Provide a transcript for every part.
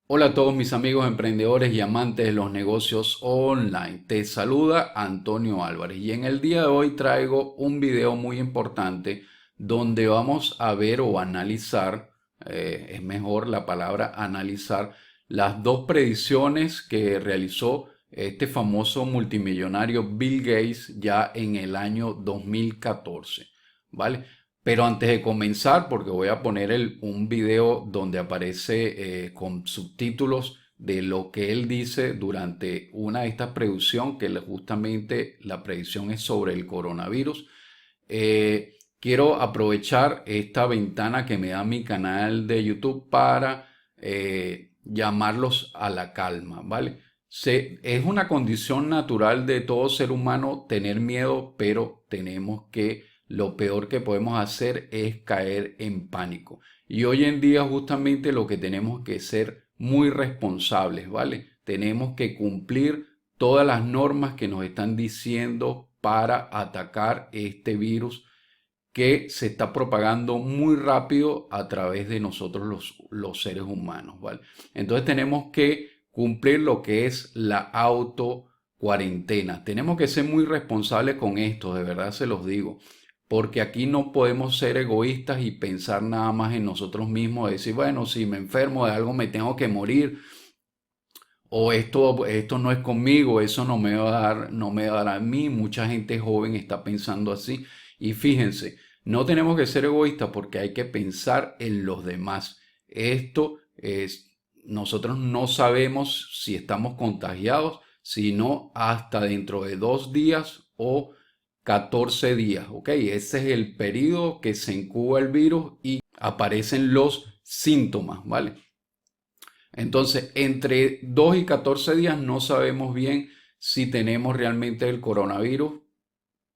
Hola a todos mis amigos emprendedores y amantes de los negocios online. Te saluda Antonio Álvarez y en el día de hoy traigo un video muy importante donde vamos a ver o analizar, es mejor la palabra analizar, las dos predicciones que realizó este famoso multimillonario Bill Gates ya en el año 2014, ¿vale? Pero antes de comenzar, porque voy a poner un video donde aparece con subtítulos de lo que él dice durante una de estas predicciones, que justamente la predicción es sobre el coronavirus. Quiero aprovechar esta ventana que me da mi canal de YouTube para llamarlos a la calma, ¿vale? Es una condición natural de todo ser humano tener miedo, pero tenemos que lo peor que podemos hacer es caer en pánico. Y hoy en día justamente lo que tenemos que ser muy responsables, ¿vale? Tenemos que cumplir todas las normas que nos están diciendo para atacar este virus que se está propagando muy rápido a través de nosotros los seres humanos, ¿vale? Entonces tenemos que cumplir lo que es la auto cuarentena. Tenemos que ser muy responsables con esto, de verdad se los digo, porque aquí no podemos ser egoístas y pensar nada más en nosotros mismos, decir, bueno, si me enfermo de algo me tengo que morir, o esto no es conmigo, eso no me va a dar, no me va a dar a mí. Mucha gente joven está pensando así. Y fíjense, no tenemos que ser egoístas porque hay que pensar en los demás. Esto es, nosotros no sabemos si estamos contagiados, sino hasta dentro de 2 días o 14 días, ¿ok? Ese es el periodo que se incuba el virus y aparecen los síntomas, ¿vale? Entonces, entre 2 y 14 días no sabemos bien si tenemos realmente el coronavirus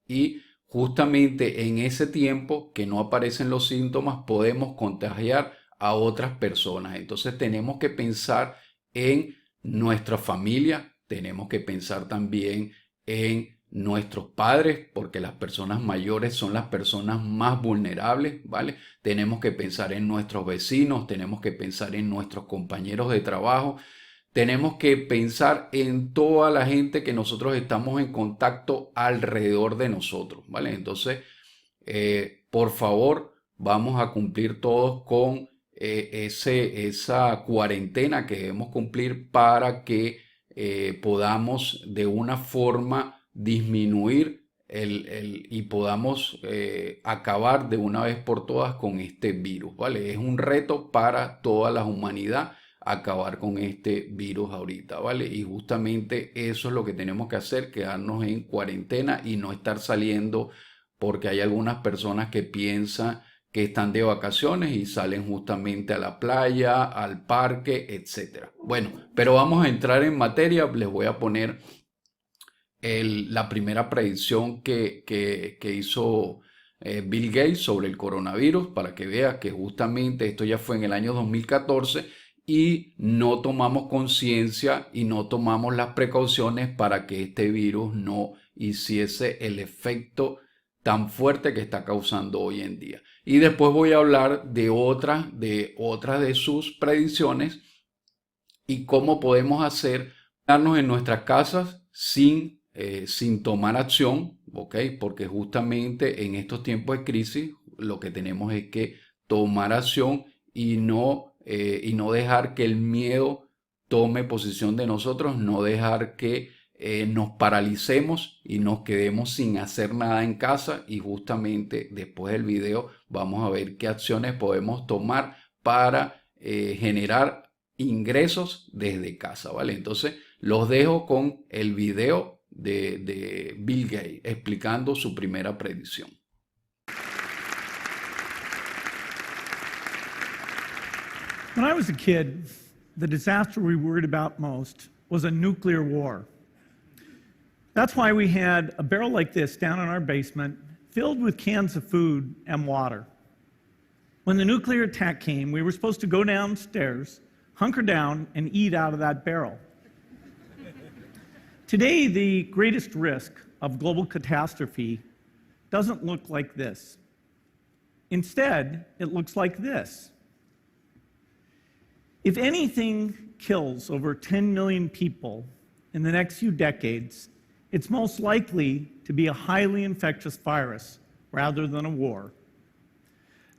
y justamente en ese tiempo que no aparecen los síntomas podemos contagiar a otras personas. Entonces tenemos que pensar en nuestra familia, tenemos que pensar también en nuestros padres, porque las personas mayores son las personas más vulnerables, ¿vale? Tenemos que pensar en nuestros vecinos, tenemos que pensar en nuestros compañeros de trabajo, tenemos que pensar en toda la gente que nosotros estamos en contacto alrededor de nosotros, ¿vale? Entonces, por favor, vamos a cumplir todos con esa cuarentena que debemos cumplir para que podamos de una forma disminuir y podamos acabar de una vez por todas con este virus, ¿vale? Es un reto para toda la humanidad acabar con este virus ahorita, ¿vale? Y justamente eso es lo que tenemos que hacer, quedarnos en cuarentena y no estar saliendo porque hay algunas personas que piensan que están de vacaciones y salen justamente a la playa, al parque, etcétera. Bueno, pero vamos a entrar en materia. Les voy a poner la primera predicción que hizo Bill Gates sobre el coronavirus para que vea que justamente esto ya fue en el año 2014 y no tomamos conciencia y no tomamos las precauciones para que este virus no hiciese el efecto tan fuerte que está causando hoy en día. Y después voy a hablar de otras de sus predicciones y cómo podemos hacer quedarnos en nuestras casas sin tomar acción, ¿ok? Porque justamente en estos tiempos de crisis lo que tenemos es que tomar acción y no dejar que el miedo tome posición de nosotros, no dejar que nos paralicemos y nos quedemos sin hacer nada en casa. Y justamente después del video vamos a ver qué acciones podemos tomar para generar ingresos desde casa, ¿vale? Entonces los dejo con el video de Bill Gates explicando su primera predicción. When I was a kid, the disaster we worried about most was a nuclear war. That's why we had a barrel like this down in our basement filled with cans of food and water. When the nuclear attack came, we were supposed to go downstairs, hunker down, and eat out of that barrel. Today, the greatest risk of global catastrophe doesn't look like this. Instead, it looks like this. If anything kills over 10 million people in the next few decades, it's most likely to be a highly infectious virus rather than a war.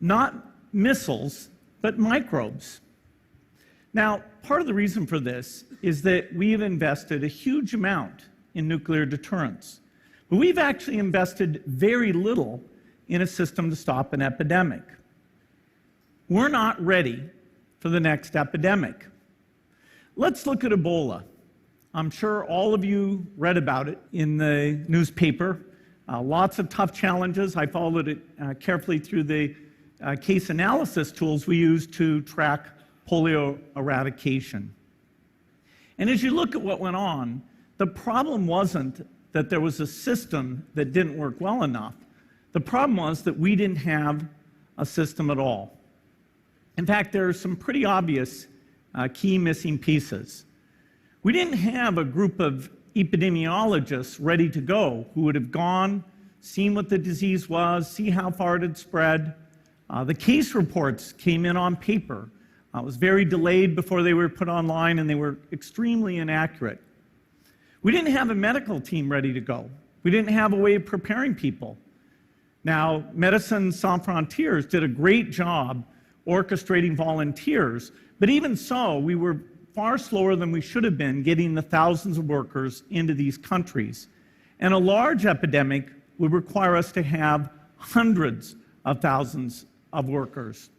Not missiles, but microbes. Now, part of the reason for this is that we have invested a huge amount in nuclear deterrence, but we've actually invested very little in a system to stop an epidemic. We're not ready for the next epidemic. Let's look at Ebola. I'm sure all of you read about it in the newspaper. Lots of tough challenges. I followed it carefully through the case analysis tools we use to track polio eradication. And as you look at what went on, the problem wasn't that there was a system that didn't work well enough. The problem was that we didn't have a system at all. In fact, there are some pretty obvious key missing pieces. We didn't have a group of epidemiologists ready to go who would have gone, seen what the disease was, see how far it had spread. The case reports came in on paper. It was very delayed before they were put online, and they were extremely inaccurate. We didn't have a medical team ready to go. We didn't have a way of preparing people. Now, Médecins Sans Frontières did a great job orchestrating volunteers, but even so, we were far slower than we should have been getting the thousands of workers into these countries. And a large epidemic would require us to have hundreds of thousands of workers.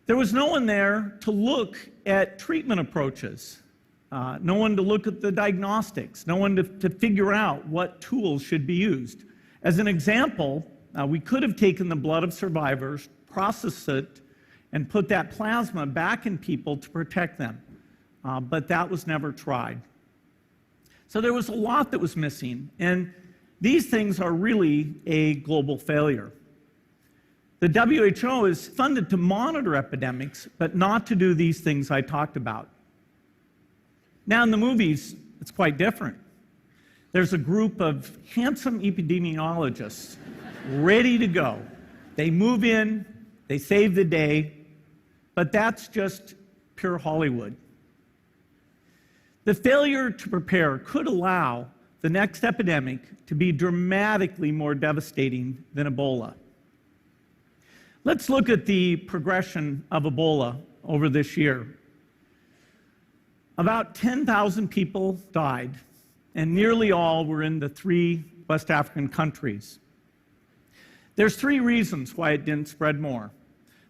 There was no one there to look at treatment approaches, no one to look at the diagnostics, no one to figure out what tools should be used. As an example, we could have taken the blood of survivors, processed it, and put that plasma back in people to protect them. But that was never tried. So there was a lot that was missing, and these things are really a global failure. The WHO is funded to monitor epidemics, but not to do these things I talked about. Now in the movies, it's quite different. There's a group of handsome epidemiologists ready to go. They move in, they save the day, but that's just pure Hollywood. The failure to prepare could allow the next epidemic to be dramatically more devastating than Ebola. Let's look at the progression of Ebola over this year. About 10,000 people died, and nearly all were in the 3 West African countries. There's 3 reasons why it didn't spread more.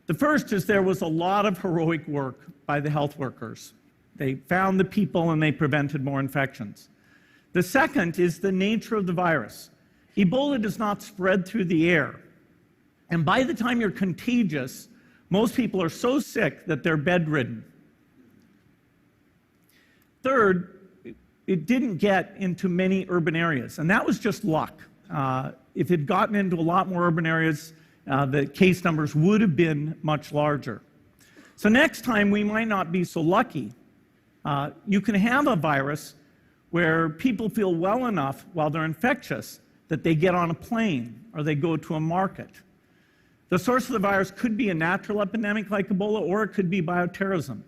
The first is there was a lot of heroic work by the health workers. They found the people and they prevented more infections. The second is the nature of the virus. Ebola does not spread through the air. And by the time you're contagious, most people are so sick that they're bedridden. Third, it didn't get into many urban areas, and that was just luck. If it had gotten into a lot more urban areas, the case numbers would have been much larger. So next time, we might not be so lucky. You can have a virus where people feel well enough while they're infectious that they get on a plane or they go to a market. The source of the virus could be a natural epidemic like Ebola, or it could be bioterrorism.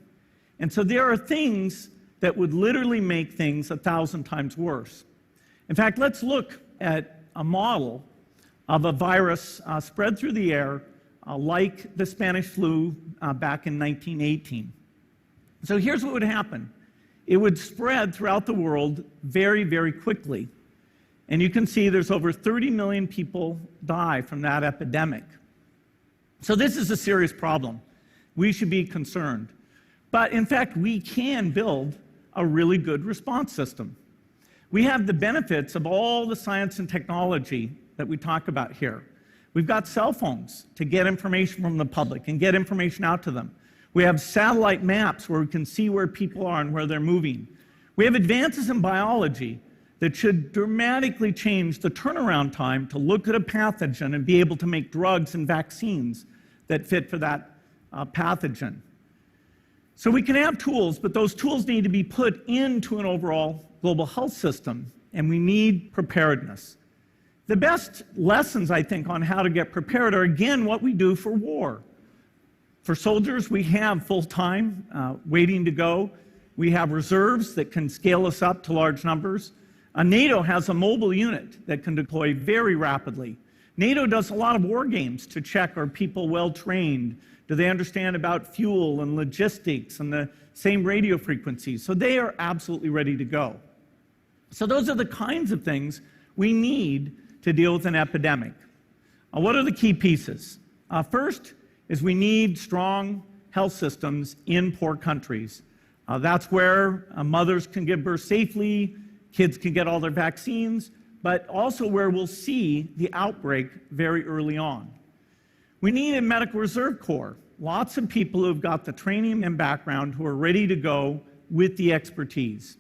And so there are things that would literally make things 1,000 times worse. In fact, let's look at a model of a virus spread through the air like the Spanish flu back in 1918. So here's what would happen. It would spread throughout the world very, very quickly. And you can see there's over 30 million people die from that epidemic. So this is a serious problem. We should be concerned. But in fact, we can build a really good response system. We have the benefits of all the science and technology that we talk about here. We've got cell phones to get information from the public and get information out to them. We have satellite maps where we can see where people are and where they're moving. We have advances in biology that should dramatically change the turnaround time to look at a pathogen and be able to make drugs and vaccines that fit for that pathogen. So we can have tools, but those tools need to be put into an overall global health system, and we need preparedness. The best lessons, I think, on how to get prepared are, again, what we do for war. For soldiers, we have full-time waiting to go. We have reserves that can scale us up to large numbers. NATO has a mobile unit that can deploy very rapidly. NATO does a lot of war games to check, are people well trained? Do they understand about fuel and logistics and the same radio frequencies? So they are absolutely ready to go. So those are the kinds of things we need to deal with an epidemic. What are the key pieces? First is we need strong health systems in poor countries. That's where mothers can give birth safely, kids can get all their vaccines, but also where we'll see the outbreak very early on. We need a medical reserve corps, lots of people who have got the training and background who are ready to go with the expertise.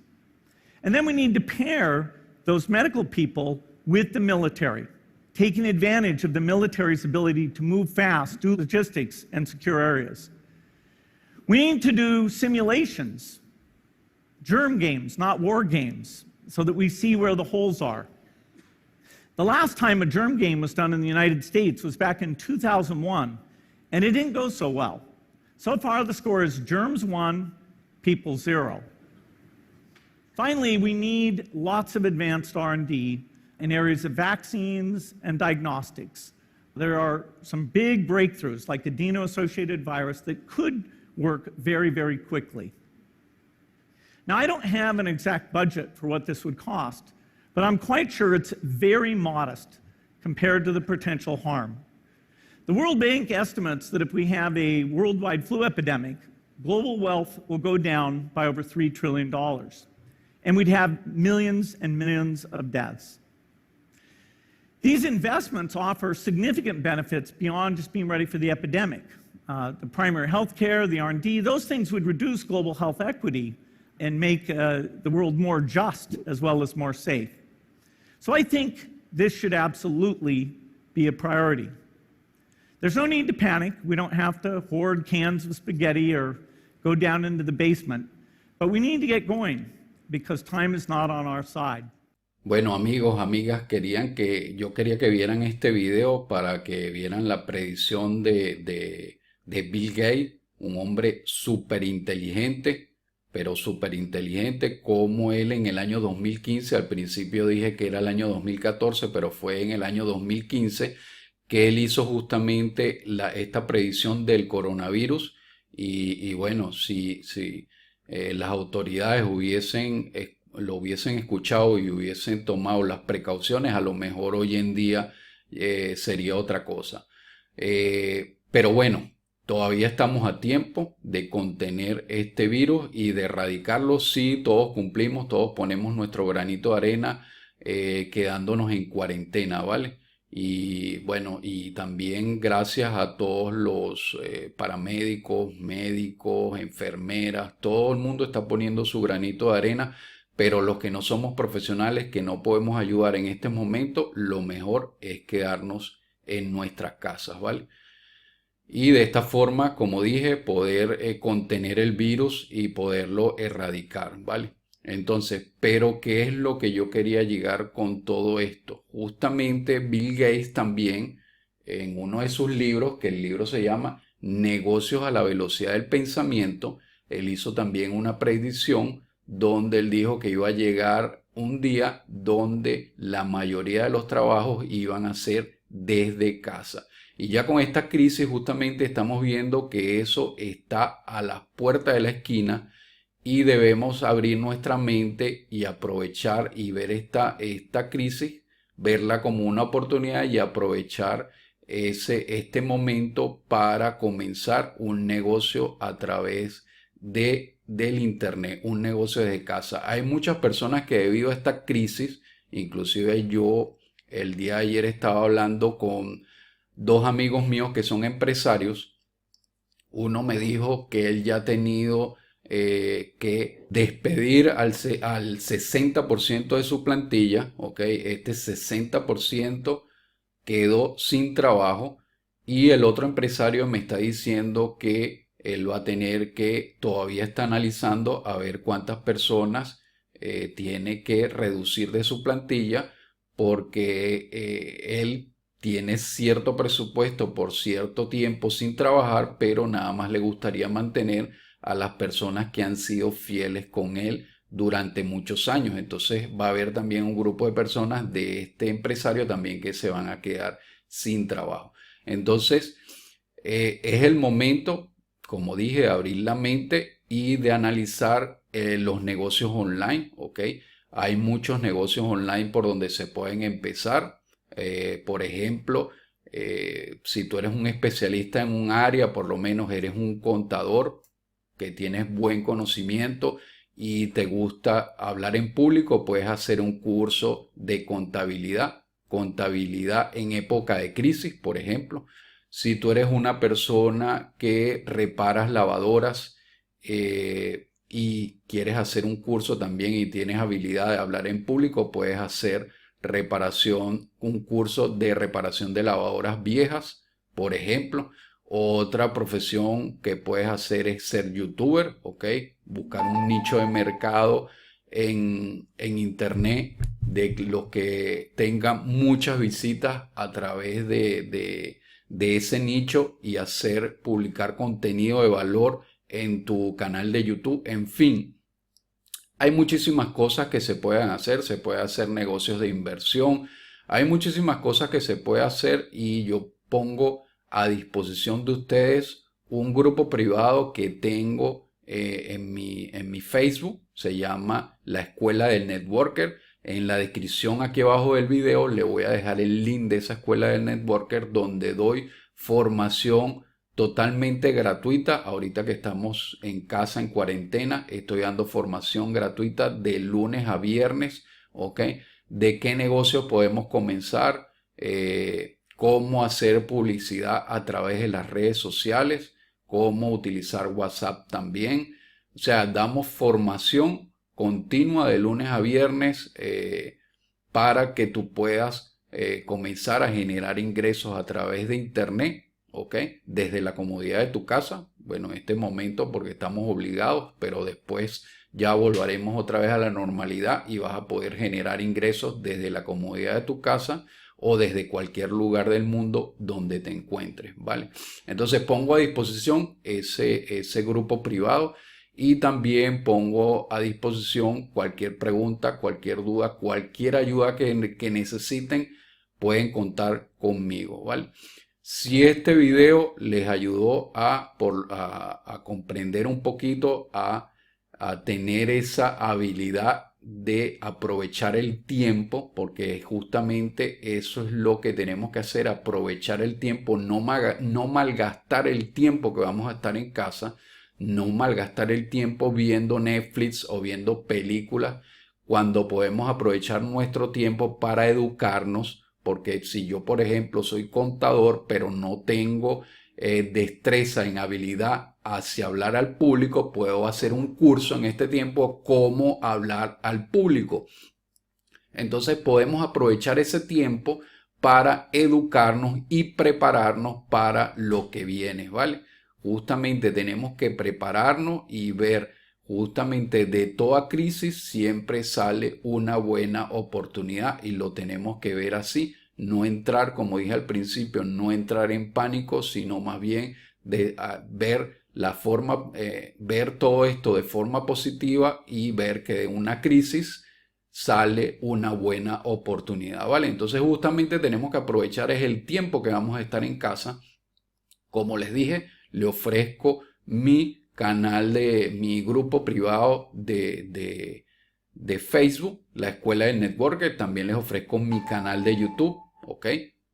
And then we need to pair those medical people with the military, taking advantage of the military's ability to move fast, do logistics, and secure areas. We need to do simulations, germ games, not war games, so that we see where the holes are. The last time a germ game was done in the United States was back in 2001, and it didn't go so well. So far, the score is germs 1, people 0. Finally, we need lots of advanced R&D in areas of vaccines and diagnostics. There are some big breakthroughs, like adeno-associated virus, that could work very, very quickly. Now, I don't have an exact budget for what this would cost, but I'm quite sure it's very modest compared to the potential harm. The World Bank estimates that if we have a worldwide flu epidemic, global wealth will go down by over $3 trillion, and we'd have millions and millions of deaths. These investments offer significant benefits beyond just being ready for the epidemic. The primary health care, the R&D, those things would reduce global health equity and make the world more just as well as more safe. So I think this should absolutely be a priority. There's no need to panic. We don't have to hoard cans of spaghetti or go down into the basement, but we need to get going because time is not on our side. Bueno, amigos, amigas, yo quería que vieran este video para que vieran la predicción de Bill Gates, un hombre súper inteligente, pero súper inteligente, como él en el año 2015, al principio dije que era el año 2014, pero fue en el año 2015 que él hizo justamente esta predicción del coronavirus y bueno, si las autoridades lo hubiesen escuchado y hubiesen tomado las precauciones, a lo mejor hoy en día sería otra cosa. Pero bueno, todavía estamos a tiempo de contener este virus y de erradicarlo si todos cumplimos, todos ponemos nuestro granito de arena quedándonos en cuarentena, ¿vale? Y bueno, y también gracias a todos los paramédicos, médicos, enfermeras, todo el mundo está poniendo su granito de arena, pero los que no somos profesionales, que no podemos ayudar en este momento, lo mejor es quedarnos en nuestras casas, ¿vale? Y de esta forma, como dije, poder contener el virus y poderlo erradicar, ¿vale? Entonces, pero ¿qué es lo que yo quería llegar con todo esto? Justamente Bill Gates también, en uno de sus libros, que el libro se llama Negocios a la velocidad del pensamiento, él hizo también una predicción donde él dijo que iba a llegar un día donde la mayoría de los trabajos iban a ser desde casa. Y ya con esta crisis justamente estamos viendo que eso está a las puertas de la esquina y debemos abrir nuestra mente y aprovechar y ver esta crisis, verla como una oportunidad y aprovechar este momento para comenzar un negocio a través del internet, un negocio desde casa. Hay muchas personas que debido a esta crisis, inclusive yo el día de ayer estaba hablando con dos amigos míos que son empresarios. Uno me dijo que él ya ha tenido que despedir al 60% de su plantilla, ¿ok? Este 60% quedó sin trabajo y el otro empresario me está diciendo que él va a tener que, todavía está analizando a ver cuántas personas tiene que reducir de su plantilla porque él tiene cierto presupuesto por cierto tiempo sin trabajar, pero nada más le gustaría mantener a las personas que han sido fieles con él durante muchos años. Entonces va a haber también un grupo de personas de este empresario también que se van a quedar sin trabajo. Entonces es el momento, como dije, de abrir la mente y de analizar los negocios online, ¿ok? Hay muchos negocios online por donde se pueden empezar. Por ejemplo, si tú eres un especialista en un área, por lo menos eres un contador que tienes buen conocimiento y te gusta hablar en público, puedes hacer un curso de contabilidad, contabilidad en época de crisis, por ejemplo. Si tú eres una persona que reparas lavadoras y quieres hacer un curso también y tienes habilidad de hablar en público, puedes hacer un curso de reparación de lavadoras viejas, por ejemplo. Otra profesión que puedes hacer es ser youtuber, ¿ok? Buscar un nicho de mercado en internet de los que tengan muchas visitas a través de ese nicho y publicar contenido de valor en tu canal de YouTube. En fin, hay muchísimas cosas que se pueden hacer. Se puede hacer negocios de inversión. Hay muchísimas cosas que se puede hacer y yo pongo a disposición de ustedes un grupo privado que tengo en mi Facebook. Se llama La Escuela del Networker. En la descripción aquí abajo del video le voy a dejar el link de esa Escuela del Networker donde doy formación totalmente gratuita. Ahorita que estamos en casa, en cuarentena, estoy dando formación gratuita de lunes a viernes, ¿ok? De qué negocio podemos comenzar, cómo hacer publicidad a través de las redes sociales, cómo utilizar WhatsApp también. O sea, damos formación continua de lunes a viernes para que tú puedas comenzar a generar ingresos a través de internet, ¿ok? Desde la comodidad de tu casa. Bueno, en este momento porque estamos obligados, pero después ya volveremos otra vez a la normalidad y vas a poder generar ingresos desde la comodidad de tu casa o desde cualquier lugar del mundo donde te encuentres, ¿vale? Entonces pongo a disposición ese grupo privado y también pongo a disposición cualquier pregunta, cualquier duda, cualquier ayuda que necesiten, pueden contar conmigo, ¿vale? Si este video les ayudó a comprender un poquito, a tener esa habilidad de aprovechar el tiempo, porque justamente eso es lo que tenemos que hacer, aprovechar el tiempo, no malgastar el tiempo que vamos a estar en casa, no malgastar el tiempo viendo Netflix o viendo películas, cuando podemos aprovechar nuestro tiempo para educarnos. Porque si yo, por ejemplo, soy contador, pero no tengo destreza en habilidad hacia hablar al público, puedo hacer un curso en este tiempo cómo hablar al público. Entonces podemos aprovechar ese tiempo para educarnos y prepararnos para lo que viene, ¿vale? Justamente tenemos que prepararnos y ver, justamente de toda crisis siempre sale una buena oportunidad y lo tenemos que ver así. No entrar, como dije al principio, no entrar en pánico, sino más bien ver ver todo esto de forma positiva y ver que de una crisis sale una buena oportunidad, ¿vale? Entonces justamente tenemos que aprovechar es el tiempo que vamos a estar en casa. Como les dije, le ofrezco mi canal mi grupo privado de Facebook, la Escuela del Networker. También les ofrezco mi canal de YouTube, ¿ok?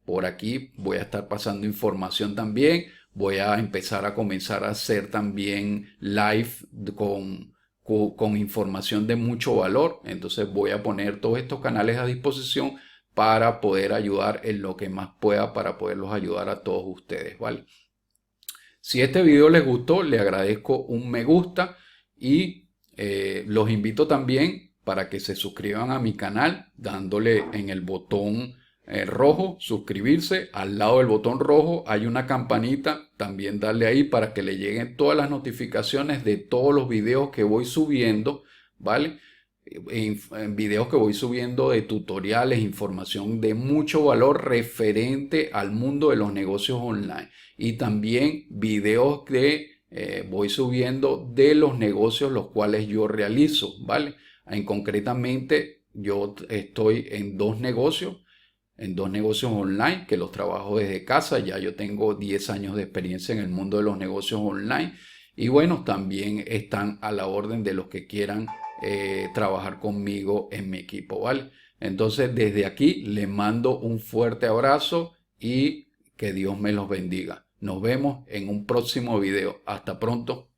Por aquí voy a estar pasando información también. Voy a comenzar a hacer también live con información de mucho valor. Entonces voy a poner todos estos canales a disposición para poder ayudar en lo que más pueda, para poderlos ayudar a todos ustedes, ¿vale? Si este video les gustó, les agradezco un me gusta y los invito también para que se suscriban a mi canal dándole en el botón rojo, suscribirse. Al lado del botón rojo hay una campanita, también darle ahí para que le lleguen todas las notificaciones de todos los videos que voy subiendo, ¿vale? en videos que voy subiendo de tutoriales, información de mucho valor referente al mundo de los negocios online. Y también videos que voy subiendo de los negocios los cuales yo realizo, ¿vale? Concretamente, yo estoy en dos negocios online que los trabajo desde casa. Ya yo tengo 10 años de experiencia en el mundo de los negocios online y bueno, también están a la orden de los que quieran trabajar conmigo en mi equipo, ¿vale? Entonces desde aquí les mando un fuerte abrazo y que Dios me los bendiga. Nos vemos en un próximo video. Hasta pronto.